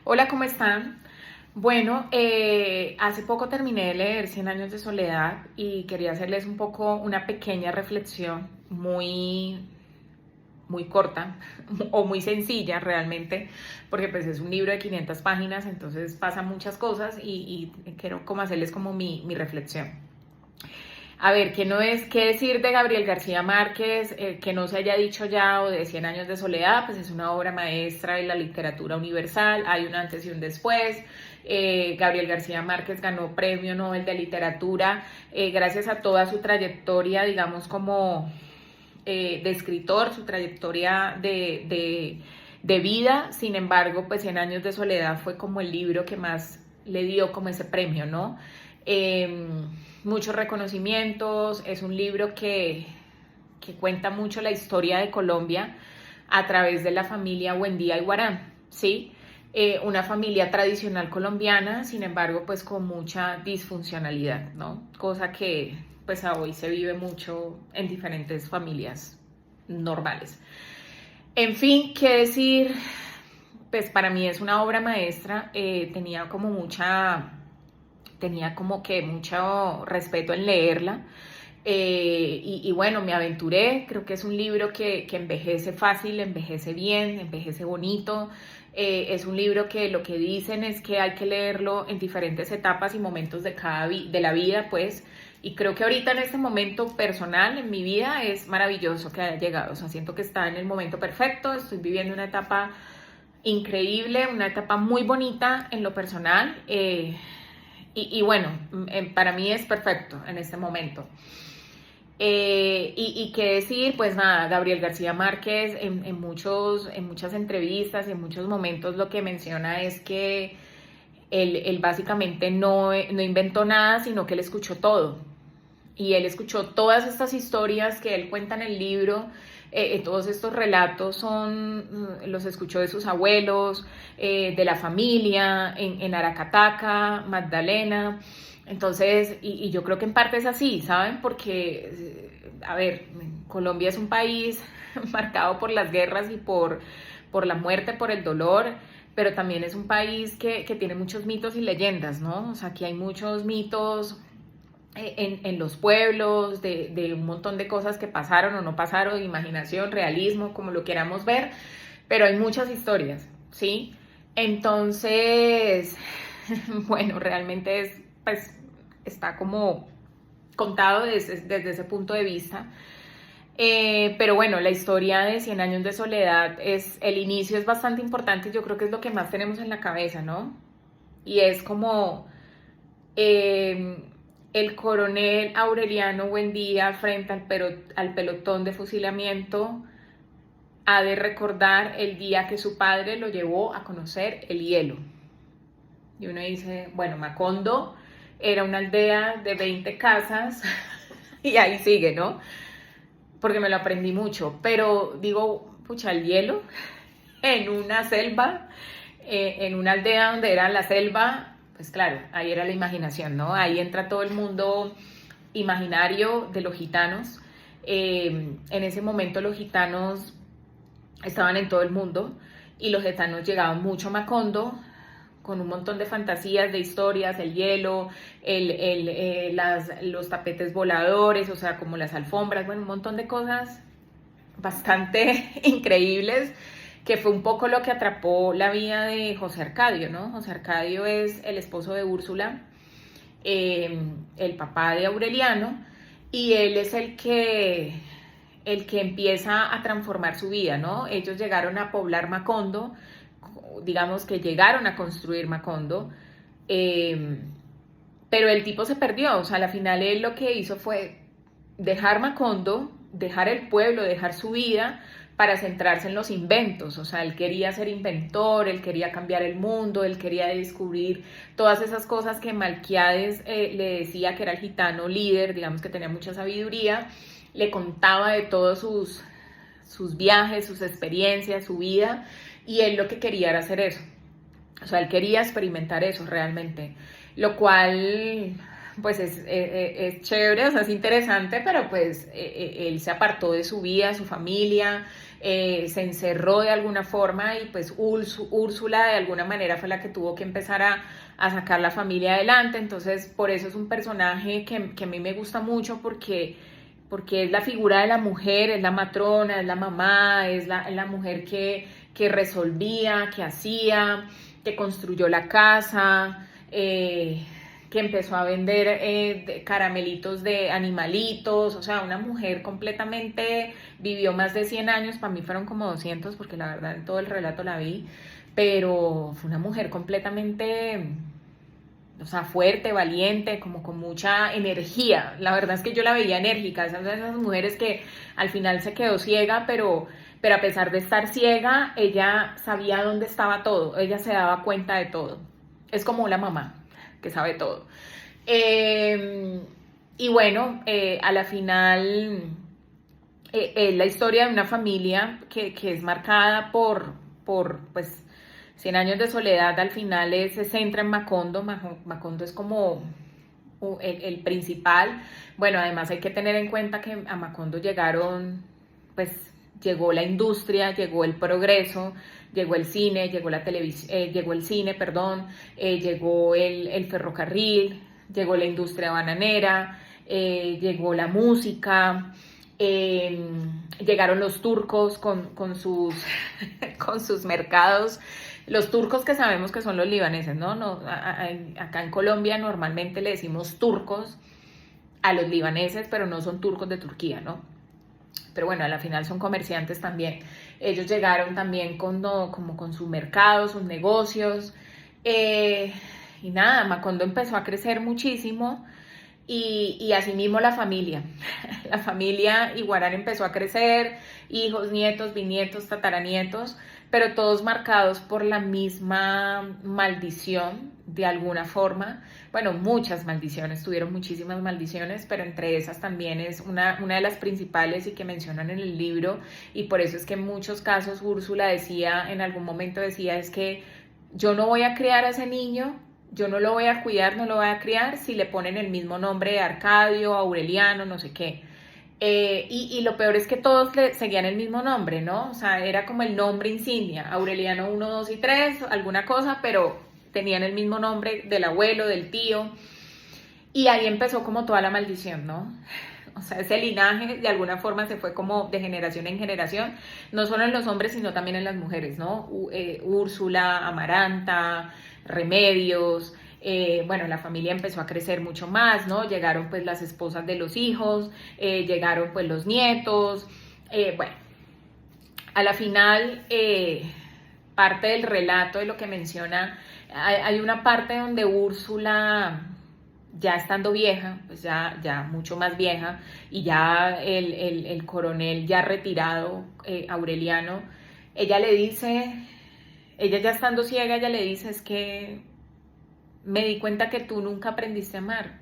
Hola, ¿cómo están? Bueno, hace poco terminé de leer Cien años de soledad y quería hacerles un poco una pequeña reflexión muy corta o muy sencilla realmente, porque pues es un libro de 500 páginas, entonces pasan muchas cosas y quiero como hacerles como mi reflexión. A ver, ¿qué decir de Gabriel García Márquez que no se haya dicho ya o de Cien años de soledad? Pues es una obra maestra de la literatura universal, hay un antes y un después. Gabriel García Márquez ganó Premio Nobel de Literatura gracias a toda su trayectoria, digamos, como de escritor, su trayectoria de vida. Sin embargo, pues Cien años de soledad fue como el libro que más le dio como ese premio, ¿no? Eh, Muchos reconocimientos, es un libro que cuenta mucho la historia de Colombia a través de la familia Buendía y Guarán, ¿sí? Una familia tradicional colombiana, sin embargo, pues con mucha disfuncionalidad, ¿no? Cosa que pues hoy se vive mucho en diferentes familias normales. En fin, qué decir, pues para mí es una obra maestra, tenía como que mucho respeto en leerla. Y bueno, me aventuré, creo que es un libro que envejece fácil, envejece bien, envejece bonito. Es un libro que lo que dicen es que hay que leerlo en diferentes etapas y momentos de la vida, pues, y creo que ahorita en este momento personal en mi vida es maravilloso que haya llegado, o sea, siento que está en el momento perfecto, estoy viviendo una etapa increíble, una etapa muy bonita en lo personal, y bueno, para mí es perfecto en este momento. Y qué decir, pues nada, Gabriel García Márquez en muchas entrevistas y en muchos momentos lo que menciona es que él básicamente no inventó nada, sino que él escuchó todo. Y él escuchó todas estas historias que él cuenta en el libro, todos estos relatos los escuchó de sus abuelos, de la familia, en Aracataca, Magdalena. Entonces, y yo creo que en parte es así, ¿saben? Porque, a ver, Colombia es un país marcado por las guerras y por la muerte, por el dolor, pero también es un país que tiene muchos mitos y leyendas, ¿no? O sea, aquí hay muchos mitos en los pueblos, de un montón de cosas que pasaron o no pasaron, imaginación, realismo, como lo queramos ver, pero hay muchas historias, ¿sí? Entonces, bueno, realmente pues, está como contado desde ese punto de vista. Pero bueno, la historia de Cien años de soledad, el inicio es bastante importante, yo creo que es lo que más tenemos en la cabeza, ¿no? Y es como eh, el coronel Aureliano Buendía frente al pelotón de fusilamiento ha de recordar el día que su padre lo llevó a conocer el hielo. Y uno dice, bueno, Macondo era una aldea de 20 casas y ahí sigue, ¿no? Porque me lo aprendí mucho, pero digo, pucha, el hielo en una selva, en una aldea donde era la selva, pues claro, ahí era la imaginación, ¿no? Ahí entra todo el mundo imaginario de los gitanos. En ese momento los gitanos estaban en todo el mundo y los gitanos llegaban mucho a Macondo con un montón de fantasías, de historias, el hielo, los tapetes voladores, o sea, como las alfombras, bueno, un montón de cosas bastante increíbles, que fue un poco lo que atrapó la vida de José Arcadio, ¿no? José Arcadio es el esposo de Úrsula, el papá de Aureliano, y él es el que empieza a transformar su vida, ¿no? Ellos llegaron a poblar Macondo, digamos que llegaron a construir Macondo, pero el tipo se perdió, o sea, al final él lo que hizo fue dejar Macondo, dejar el pueblo, dejar su vida para centrarse en los inventos, o sea, él quería ser inventor, él quería cambiar el mundo, él quería descubrir todas esas cosas que Malquiades le decía que era el gitano líder, digamos que tenía mucha sabiduría, le contaba de todos sus viajes, sus experiencias, su vida, y él lo que quería era hacer eso, o sea, él quería experimentar eso realmente, lo cual pues chévere, o sea, es interesante, pero pues él se apartó de su vida, su familia, se encerró de alguna forma y pues Úrsula de alguna manera fue la que tuvo que empezar a sacar la familia adelante. Entonces por eso es un personaje que a mí me gusta mucho porque es la figura de la mujer, es la matrona, es la mamá, es la mujer que resolvía, que hacía, que construyó la casa, que empezó a vender caramelitos de animalitos, o sea, una mujer completamente, vivió más de 100 años, para mí fueron como 200, porque la verdad en todo el relato la vi, pero fue una mujer completamente, o sea, fuerte, valiente, como con mucha energía. La verdad es que yo la veía enérgica, esas mujeres que al final se quedó ciega, pero a pesar de estar ciega, ella sabía dónde estaba todo, ella se daba cuenta de todo. Es como la mamá, que sabe todo. Y bueno, a la final, la historia de una familia que es marcada por pues, 100 años de soledad, al final se centra en Macondo. Macondo es como el principal. Bueno, además hay que tener en cuenta que a Macondo llegaron, pues llegó la industria, llegó el progreso, llegó el cine, llegó la televisión, llegó el cine, perdón, llegó el ferrocarril, llegó la industria bananera, llegó la música, llegaron los turcos con sus, con sus mercados. Los turcos que sabemos que son los libaneses, ¿no? Acá en Colombia normalmente le decimos turcos a los libaneses, pero no son turcos de Turquía, ¿no? Pero bueno, a la final son comerciantes también. Ellos llegaron también como con su mercado, sus negocios, y nada, Macondo empezó a crecer muchísimo. Y asimismo la familia, la familia Iguarán empezó a crecer, hijos, nietos, bisnietos, tataranietos, pero todos marcados por la misma maldición, de alguna forma. Bueno, muchas maldiciones, tuvieron muchísimas maldiciones, pero entre esas también es una de las principales y que mencionan en el libro, y por eso es que en muchos casos Úrsula decía, en algún momento decía, es que yo no voy a criar a ese niño, yo no lo voy a cuidar, no lo voy a criar si le ponen el mismo nombre de Arcadio, Aureliano, no sé qué. Y lo peor es que todos le seguían el mismo nombre, ¿no? O sea, era como el nombre insignia, Aureliano 1, 2 y 3, alguna cosa, pero tenían el mismo nombre del abuelo, del tío. Y ahí empezó como toda la maldición, ¿no? O sea, ese linaje de alguna forma se fue como de generación en generación, no solo en los hombres, sino también en las mujeres, ¿no? Úrsula, Amaranta, Remedios, bueno, la familia empezó a crecer mucho más, ¿no? Llegaron pues las esposas de los hijos, llegaron pues los nietos, bueno, a la final parte del relato de lo que menciona, hay una parte donde Úrsula, ya estando vieja, pues ya mucho más vieja, y ya el coronel ya retirado, Aureliano, ella le dice, ella ya estando ciega, ella le dice, es que me di cuenta que tú nunca aprendiste a amar.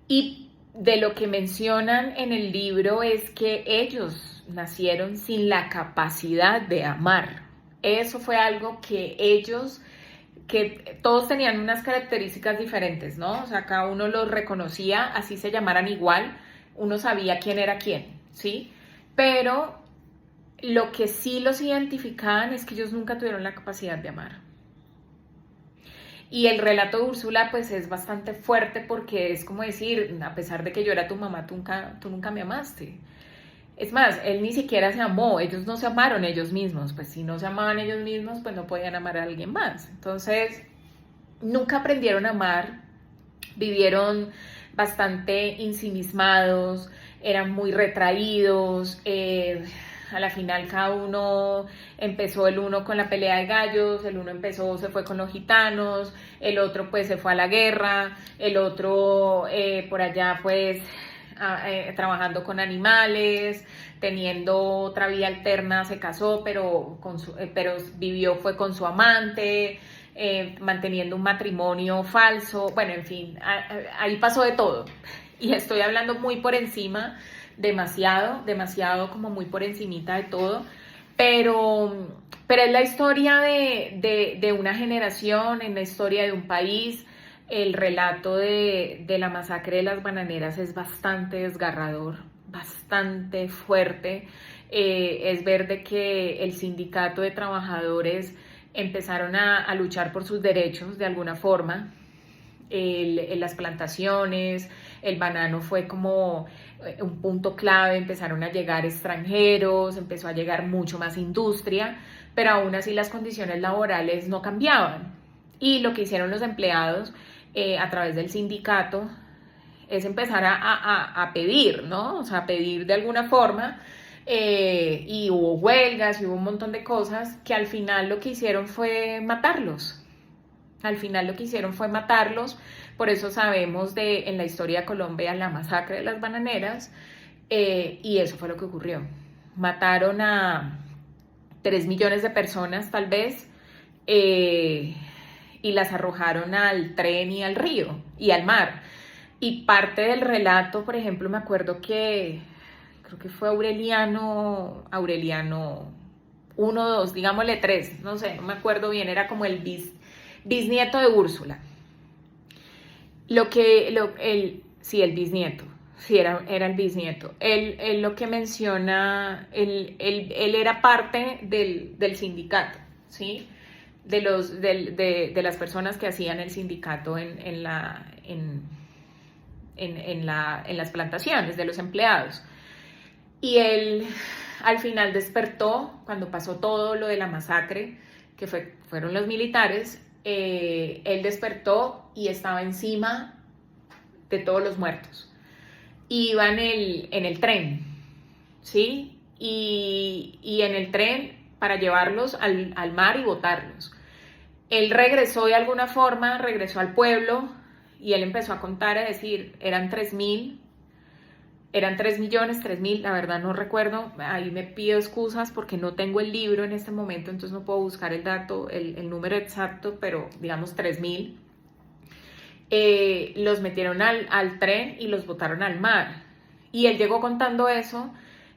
Y de lo que mencionan en el libro es que ellos nacieron sin la capacidad de amar. Eso fue algo que ellos, que todos tenían unas características diferentes, ¿no? O sea, cada uno los reconocía, así se llamaran igual, uno sabía quién era quién, ¿sí? Pero lo que sí los identificaban es que ellos nunca tuvieron la capacidad de amar. Y el relato de Úrsula pues es bastante fuerte porque es como decir, a pesar de que yo era tu mamá, tú nunca me amaste. Es más, él ni siquiera se amó, ellos no se amaron ellos mismos, pues si no se amaban ellos mismos, pues no podían amar a alguien más. Entonces, nunca aprendieron a amar, vivieron bastante ensimismados, eran muy retraídos, a la final cada uno empezó, el uno con la pelea de gallos, el uno empezó, se fue con los gitanos, el otro pues se fue a la guerra, el otro por allá pues trabajando con animales, teniendo otra vida alterna, se casó, pero vivió, fue con su amante, manteniendo un matrimonio falso, bueno, en fin, ahí pasó de todo. Y estoy hablando muy por encima, demasiado como muy por encimita de todo, pero es la historia de una generación, es la historia de un país. El relato de la masacre de las bananeras es bastante desgarrador, bastante fuerte. es ver de que el sindicato de trabajadores empezaron a luchar por sus derechos de alguna forma. Las plantaciones, el banano fue como un punto clave, empezaron a llegar extranjeros, empezó a llegar mucho más industria, pero aún así las condiciones laborales no cambiaban. Y lo que hicieron los empleados a través del sindicato es empezar a pedir, ¿no? O sea, a pedir de alguna forma, y hubo huelgas y hubo un montón de cosas que al final lo que hicieron fue matarlos. Al final lo que hicieron fue matarlos, por eso sabemos en la historia de Colombia la masacre de las bananeras, y eso fue lo que ocurrió. Mataron a 3 millones de personas tal vez, y las arrojaron al tren y al río y al mar. Y parte del relato, por ejemplo, me acuerdo que creo que fue Aureliano 1, 2, digámosle 3, no sé, no me acuerdo bien, era como el bisnieto de Úrsula. Sí, el bisnieto, sí, era el bisnieto. Él lo que menciona, él era parte del sindicato, ¿sí? De las personas que hacían el sindicato en las plantaciones, de los empleados. Y él al final despertó cuando pasó todo lo de la masacre, que fueron los militares. Él despertó y estaba encima de todos los muertos. Iba en el tren, ¿sí? Y en el tren para llevarlos al mar y botarlos. Él regresó de alguna forma, regresó al pueblo y él empezó a contar, a decir, eran 3.000, eran 3 millones, 3.000, la verdad no recuerdo, ahí me pido excusas porque no tengo el libro en este momento, entonces no puedo buscar el dato, el número exacto, pero digamos 3.000. Los metieron al tren y los botaron al mar. Y él llegó contando eso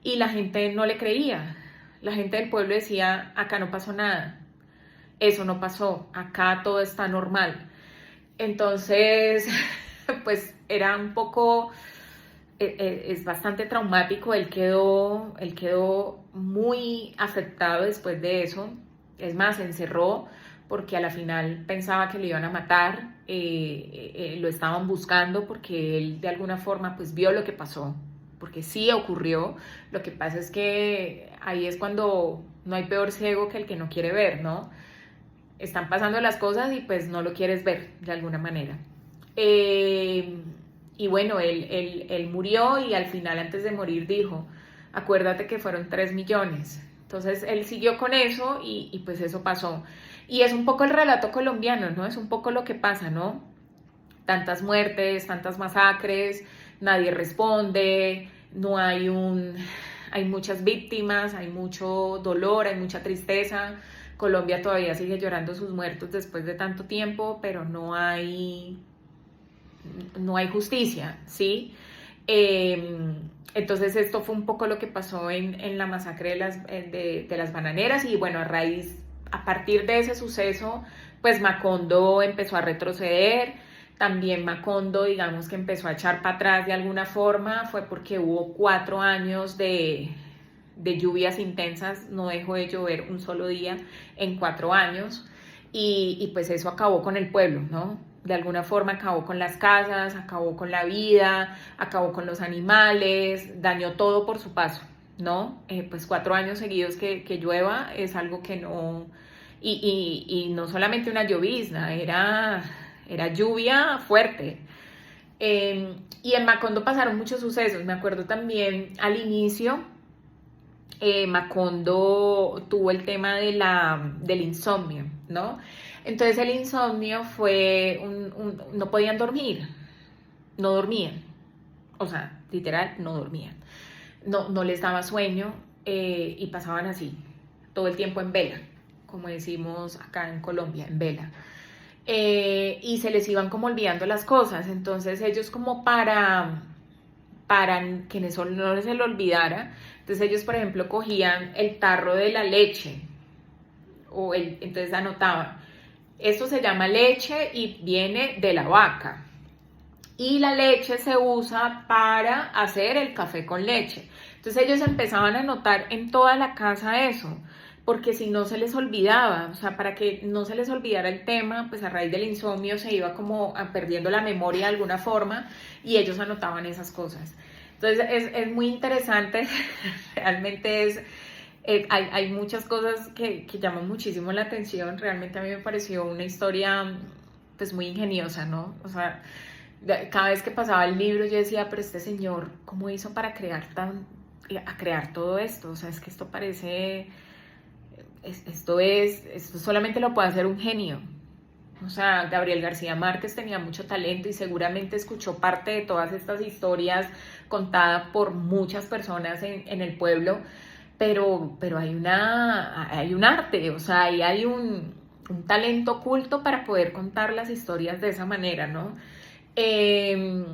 y la gente no le creía. La gente del pueblo decía, acá no pasó nada, eso no pasó, acá todo está normal. Entonces, pues era un poco... es bastante traumático, él quedó muy afectado después de eso, es más, se encerró porque a la final pensaba que lo iban a matar, lo estaban buscando porque él de alguna forma pues vio lo que pasó, porque sí ocurrió, lo que pasa es que ahí es cuando no hay peor ciego que el que no quiere ver, ¿no? Están pasando las cosas y pues no lo quieres ver de alguna manera. Y bueno, él murió y al final, antes de morir, dijo, acuérdate que fueron 3 millones. Entonces, él siguió con eso y pues eso pasó. Y es un poco el relato colombiano, ¿no? Es un poco lo que pasa, ¿no? Tantas muertes, tantas masacres, nadie responde, no hay hay muchas víctimas, hay mucho dolor, hay mucha tristeza. Colombia todavía sigue llorando sus muertos después de tanto tiempo, pero no hay justicia, ¿sí? Entonces esto fue un poco lo que pasó en la masacre de las bananeras y bueno, a partir de ese suceso, pues Macondo empezó a retroceder, también Macondo, digamos que empezó a echar para atrás de alguna forma, fue porque hubo 4 años de lluvias intensas, no dejó de llover un solo día en 4 años y pues eso acabó con el pueblo, ¿no? De alguna forma acabó con las casas, acabó con la vida, acabó con los animales, dañó todo por su paso, ¿no? Pues 4 años seguidos que llueva es algo que no... Y no solamente una llovizna, era lluvia fuerte. Y en Macondo pasaron muchos sucesos, me acuerdo también al inicio, Macondo tuvo el tema del insomnio, ¿no? Entonces el insomnio fue, no podían dormir, no dormían, o sea, literal, no dormían, no les daba sueño, y pasaban así, todo el tiempo en vela, como decimos acá en Colombia, en vela. Y se les iban como olvidando las cosas, entonces ellos como para que eso no se lo olvidara, entonces ellos por ejemplo cogían el tarro de la leche, entonces anotaban, esto se llama leche y viene de la vaca, y la leche se usa para hacer el café con leche, Entonces ellos empezaban a notar en toda la casa eso, porque si no se les olvidaba, o sea, para que no se les olvidara el tema, pues a raíz del insomnio se iba como perdiendo la memoria de alguna forma y ellos anotaban esas cosas. Entonces es muy interesante, realmente hay muchas cosas que llaman muchísimo la atención, realmente a mí me pareció una historia pues muy ingeniosa, ¿no? O sea, cada vez que pasaba el libro yo decía, pero este señor, ¿cómo hizo para a crear todo esto? O sea, es que esto parece, esto solamente lo puede hacer un genio. O sea, Gabriel García Márquez tenía mucho talento y seguramente escuchó parte de todas estas historias contadas por muchas personas en el pueblo, pero hay un arte, o sea, ahí hay un talento oculto para poder contar las historias de esa manera, ¿no? Eh,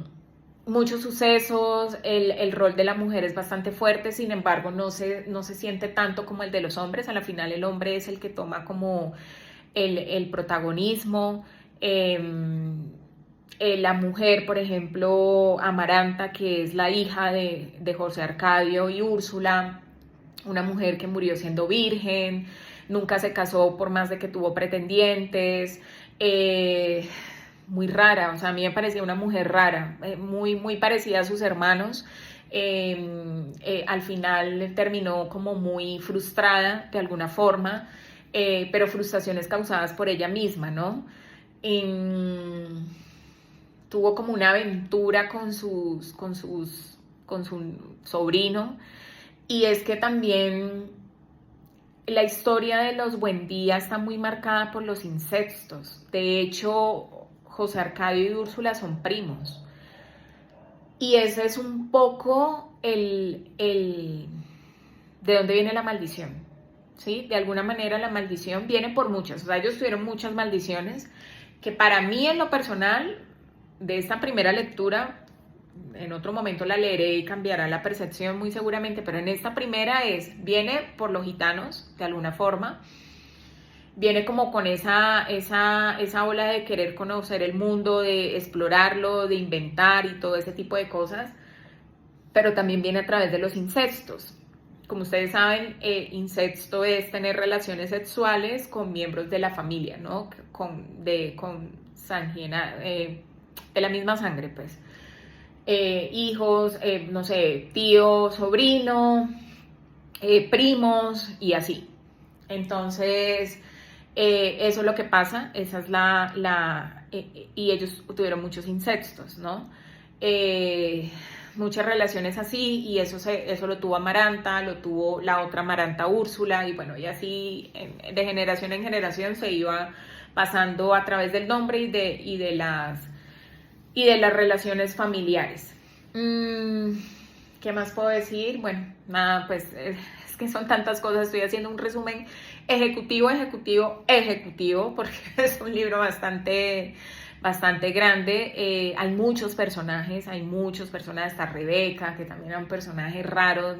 Muchos sucesos, el rol de la mujer es bastante fuerte, sin embargo no se siente tanto como el de los hombres, a la final el hombre es el que toma como el protagonismo. La mujer, por ejemplo, Amaranta, que es la hija de José Arcadio y Úrsula, una mujer que murió siendo virgen, nunca se casó por más de que tuvo pretendientes, muy rara, o sea, a mí me parecía una mujer rara, muy parecida a sus hermanos. Al final terminó como muy frustrada de alguna forma, pero frustraciones causadas por ella misma, ¿no? Tuvo como una aventura con su sobrino, y es que también la historia de los Buendía está muy marcada por los incestos. De hecho, José Arcadio y Úrsula son primos. Y ese es un poco de dónde viene la maldición, ¿sí? De alguna manera la maldición viene por muchas. O sea, ellos tuvieron muchas maldiciones que para mí en lo personal, de esta primera lectura, en otro momento la leeré y cambiará la percepción muy seguramente, pero en esta primera viene por los gitanos, de alguna forma, viene como con esa ola de querer conocer el mundo, de explorarlo, de inventar y todo ese tipo de cosas, pero también viene a través de los incestos. Como ustedes saben, incesto es tener relaciones sexuales con miembros de la familia, ¿no? Con sangre, de la misma sangre, pues. Hijos, no sé, tío, sobrino, primos y así. Entonces, eso es lo que pasa, esa es y ellos tuvieron muchos incestos, ¿no? Muchas relaciones así, y eso lo tuvo Amaranta, lo tuvo la otra Amaranta Úrsula, y bueno, y así de generación en generación se iba pasando a través del nombre y de las relaciones familiares. ¿Qué más puedo decir? Bueno, nada, pues es que son tantas cosas, estoy haciendo un resumen ejecutivo, porque es un libro bastante grande. Hay muchos personajes, está Rebeca, que también era un personaje raro,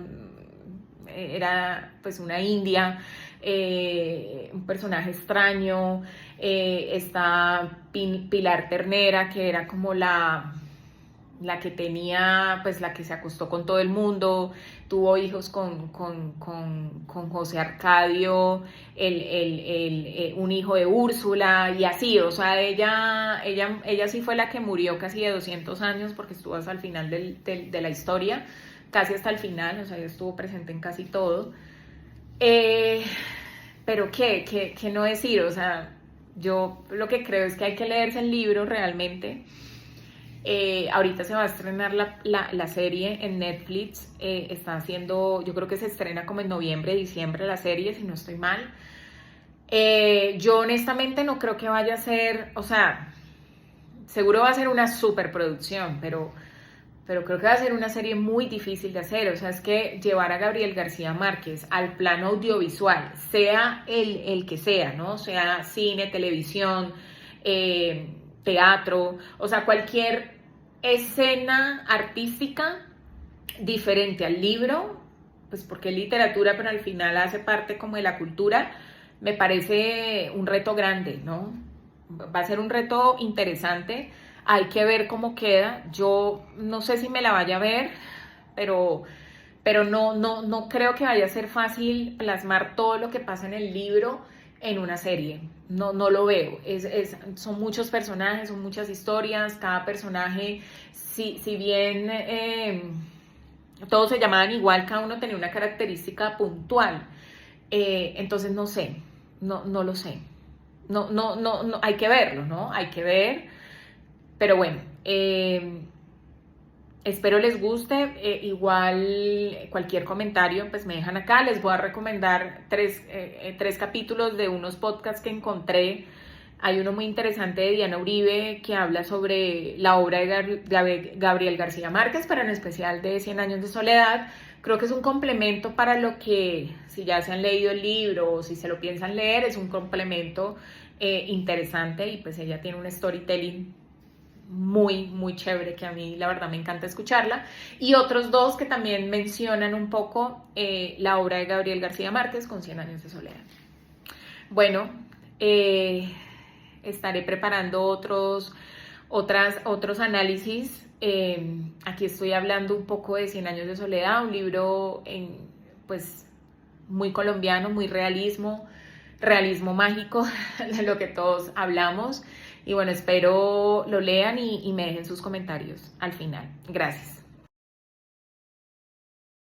era pues una india, un personaje extraño. Está Pilar Ternera, que era como la que tenía, pues la que se acostó con todo el mundo, tuvo hijos con José Arcadio, un hijo de Úrsula, y así, o sea, ella sí fue la que murió casi de 200 años, porque estuvo hasta el final de la historia, casi hasta el final, o sea, ella estuvo presente en casi todo. Pero ¿qué no decir? O sea, yo lo que creo es que hay que leerse el libro realmente. Ahorita se va a estrenar la serie en Netflix. Está haciendo, yo creo que se estrena como en noviembre, diciembre la serie, si no estoy mal. Yo honestamente no creo que vaya a ser, o sea, seguro va a ser una superproducción, pero creo que va a ser una serie muy difícil de hacer. O sea, es que llevar a Gabriel García Márquez al plano audiovisual, sea el que sea, ¿no? Sea cine, televisión, teatro, o sea, cualquier escena artística diferente al libro, pues porque es literatura, pero al final hace parte como de la cultura, me parece un reto grande, ¿no? Va a ser un reto interesante, hay que ver cómo queda. Yo no sé si me la vaya a ver, pero pero no creo que vaya a ser fácil plasmar todo lo que pasa en el libro en una serie. No lo veo. Son muchos personajes, son muchas historias, cada personaje, si bien todos se llamaban igual, cada uno tenía una característica puntual. Entonces no sé, no lo sé. No, hay que verlo, ¿no? Hay que ver. Pero bueno, espero les guste. Igual cualquier comentario pues me dejan acá. Les voy a recomendar tres capítulos de unos podcasts que encontré. Hay uno muy interesante de Diana Uribe que habla sobre la obra de Gabriel García Márquez, pero en especial de 100 años de soledad. Creo que es un complemento para lo que, si ya se han leído el libro o si se lo piensan leer, es un complemento interesante, y pues ella tiene un storytelling muy chévere que a mí la verdad me encanta escucharla. Y otros dos que también mencionan un poco la obra de Gabriel García Márquez con 100 años de soledad. Bueno, estaré preparando otros análisis. Aquí estoy hablando un poco de 100 años de soledad, un libro pues muy colombiano, muy realismo mágico, de lo que todos hablamos. Y bueno, espero lo lean y me dejen sus comentarios al final. Gracias.